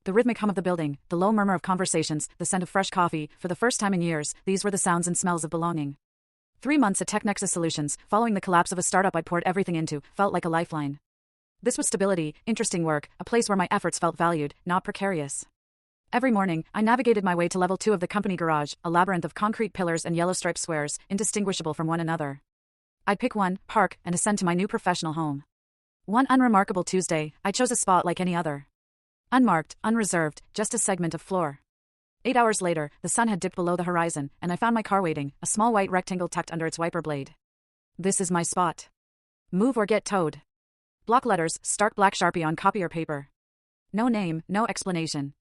The rhythmic hum of the building, the low murmur of conversations, the scent of fresh coffee, for the first time in years, these were the sounds and smells of belonging. 3 months at TechNexus Solutions, following the collapse of a startup I'd poured everything into, felt like a lifeline. This was stability, interesting work, a place where my efforts felt valued, not precarious. Every morning, I navigated my way to level 2 of the company garage, a labyrinth of concrete pillars and yellow striped squares, indistinguishable from one another. I'd pick one, park, and ascend to my new professional home. One unremarkable Tuesday, I chose a spot like any other. Unmarked, unreserved, just a segment of floor. 8 hours later, the sun had dipped below the horizon, and I found my car waiting, a small white rectangle tucked under its wiper blade. This is my spot. Move or get towed. Block letters, stark black Sharpie on copier paper. No name, no explanation.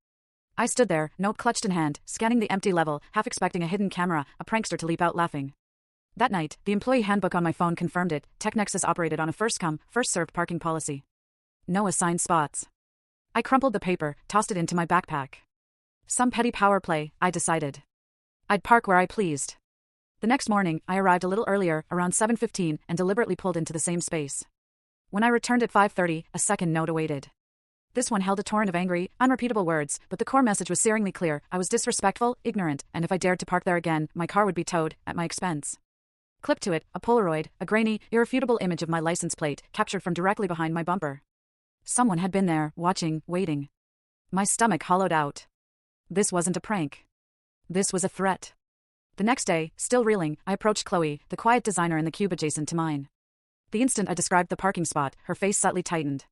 I stood there, note clutched in hand, scanning the empty level, half expecting a hidden camera, a prankster to leap out laughing. That night, the employee handbook on my phone confirmed it. TechNexus operated on a first-come, first-served parking policy. No assigned spots. I crumpled the paper, tossed it into my backpack. Some petty power play, I decided. I'd park where I pleased. The next morning, I arrived a little earlier, around 7:15, and deliberately pulled into the same space. When I returned at 5:30, a second note awaited. This one held a torrent of angry, unrepeatable words, but the core message was searingly clear. I was disrespectful, ignorant, and if I dared to park there again, my car would be towed, at my expense. Clipped to it, a Polaroid, a grainy, irrefutable image of my license plate, captured from directly behind my bumper. Someone had been there, watching, waiting. My stomach hollowed out. This wasn't a prank. This was a threat. The next day, still reeling, I approached Chloe, the quiet designer in the cube adjacent to mine. The instant I described the parking spot, her face subtly tightened.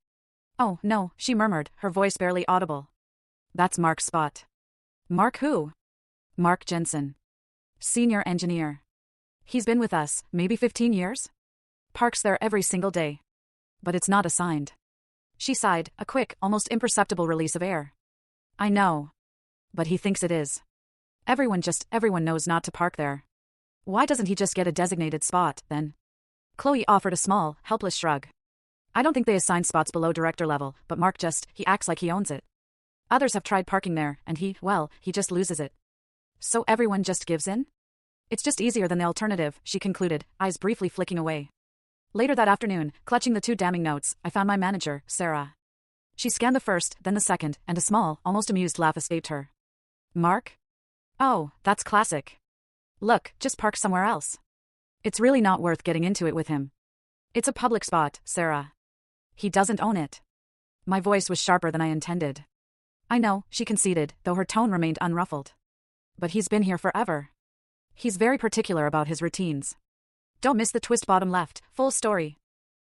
"Oh, no," she murmured, her voice barely audible. "That's Mark's spot." "Mark who?" "Mark Jensen. Senior engineer. He's been with us, maybe 15 years? Parks there every single day. But it's not assigned." She sighed, a quick, almost imperceptible release of air. "I know. But he thinks it is. Everyone knows not to park there. Why doesn't he just get a designated spot, then?" Chloe offered a small, helpless shrug. "I don't think they assign spots below director level, but Mark he acts like he owns it. Others have tried parking there, and he just loses it. So everyone just gives in? It's just easier than the alternative," she concluded, eyes briefly flicking away. Later that afternoon, clutching the 2 damning notes, I found my manager, Sarah. She scanned the first, then the second, and a small, almost amused laugh escaped her. "Mark? Oh, that's classic. Look, just park somewhere else. It's really not worth getting into it with him. It's a public spot, Sarah. He doesn't own it." My voice was sharper than I intended. "I know," she conceded, though her tone remained unruffled. "But he's been here forever. He's very particular about his routines. Don't miss the twist bottom left, full story."